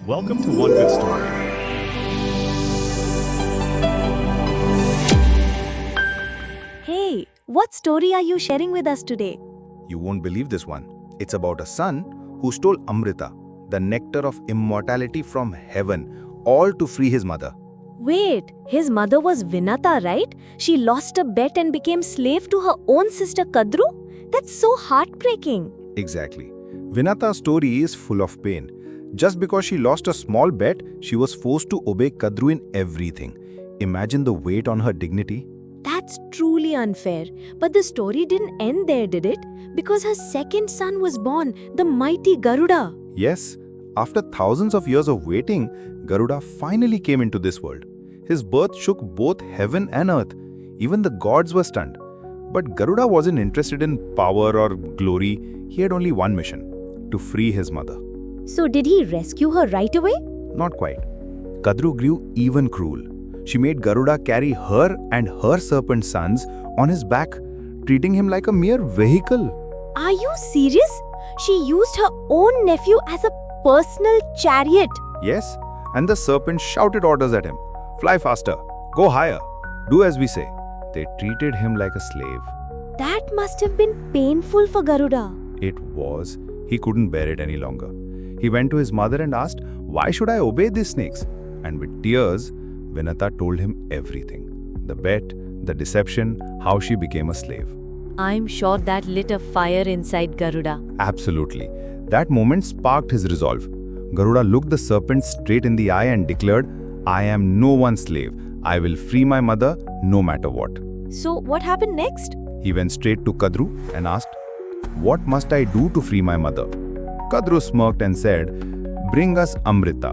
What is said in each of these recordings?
Welcome to One Good Story. Hey, what story are you sharing with us today? You won't believe this one. It's about a son who stole Amrita, the nectar of immortality from heaven, all to free his mother. Wait, his mother was Vinata, right? She lost a bet and became slave to her own sister Kadru? That's so heartbreaking. Exactly. Vinata's story is full of pain. Just because she lost a small bet, she was forced to obey Kadru in everything. Imagine the weight on her dignity. That's truly unfair. But the story didn't end there, did it? Because her second son was born, the mighty Garuda. Yes, after thousands of years of waiting, Garuda finally came into this world. His birth shook both heaven and earth. Even the gods were stunned. But Garuda wasn't interested in power or glory. He had only one mission: to free his mother. So did he rescue her right away? Not quite. Kadru grew even cruel. She made Garuda carry her and her serpent sons on his back, treating him like a mere vehicle. Are you serious? She used her own nephew as a personal chariot. Yes, and the serpent shouted orders at him. Fly faster, go higher, do as we say. They treated him like a slave. That must have been painful for Garuda. It was. He couldn't bear it any longer. He went to his mother and asked, "Why should I obey these snakes?" And with tears, Vinata told him everything. The bet, the deception, how she became a slave. I'm sure that lit a fire inside Garuda. Absolutely. That moment sparked his resolve. Garuda looked the serpent straight in the eye and declared, "I am no one's slave. I will free my mother no matter what." So what happened next? He went straight to Kadru and asked, "What must I do to free my mother?" Kadru smirked and said, "Bring us Amrita,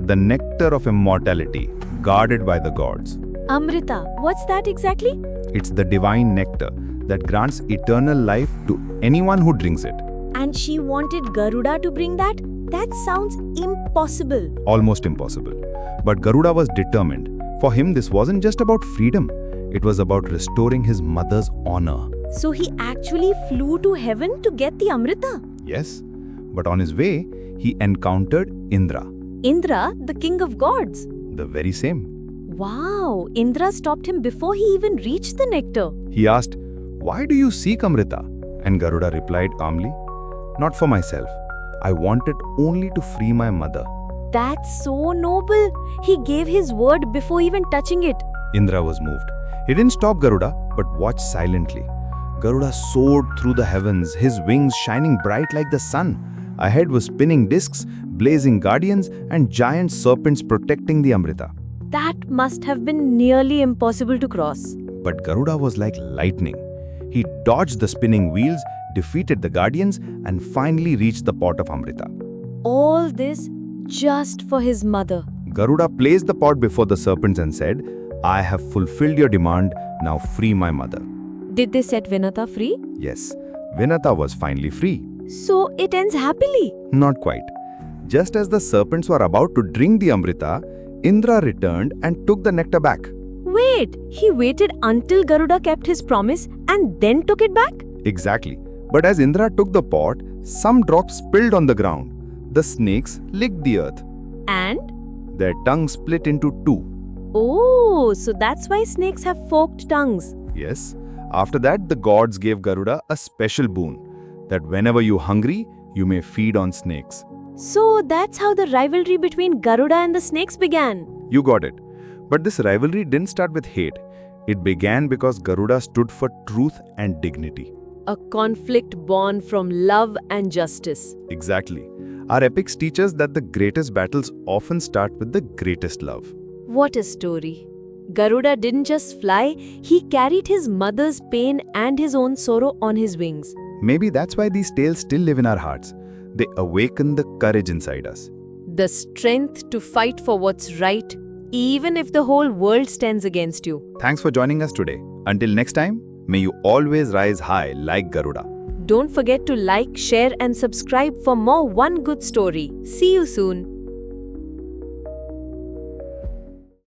the nectar of immortality, guarded by the gods." Amrita, what's that exactly? It's the divine nectar that grants eternal life to anyone who drinks it. And she wanted Garuda to bring that? That sounds impossible. Almost impossible. But Garuda was determined. For him, this wasn't just about freedom. It was about restoring his mother's honor. So he actually flew to heaven to get the Amrita? Yes. But on his way, he encountered Indra. Indra, the king of gods. The very same. Wow, Indra stopped him before he even reached the nectar. He asked, "Why do you seek Amrita?" And Garuda replied calmly, "Not for myself. I want it only to free my mother." That's so noble. He gave his word before even touching it. Indra was moved. He didn't stop Garuda, but watched silently. Garuda soared through the heavens, his wings shining bright like the sun. Ahead was spinning discs, blazing guardians, and giant serpents protecting the Amrita. That must have been nearly impossible to cross. But Garuda was like lightning. He dodged the spinning wheels, defeated the guardians, and finally reached the pot of Amrita. All this just for his mother. Garuda placed the pot before the serpents and said, "I have fulfilled your demand, now free my mother." Did they set Vinata free? Yes, Vinata was finally free. So it ends happily. Not quite. Just as the serpents were about to drink the Amrita, Indra returned and took the nectar back. Wait, he waited until Garuda kept his promise and then took it back? Exactly. But as Indra took the pot, some drops spilled on the ground. The snakes licked the earth. And? Their tongues split into two. Oh, so that's why snakes have forked tongues. Yes. After that, the gods gave Garuda a special boon, that whenever you're hungry, you may feed on snakes. So that's how the rivalry between Garuda and the snakes began. You got it. But this rivalry didn't start with hate. It began because Garuda stood for truth and dignity. A conflict born from love and justice. Exactly. Our epics teach us that the greatest battles often start with the greatest love. What a story. Garuda didn't just fly, he carried his mother's pain and his own sorrow on his wings. Maybe that's why these tales still live in our hearts. They awaken the courage inside us. The strength to fight for what's right, even if the whole world stands against you. Thanks for joining us today. Until next time, may you always rise high like Garuda. Don't forget to like, share and subscribe for more One Good Story. See you soon.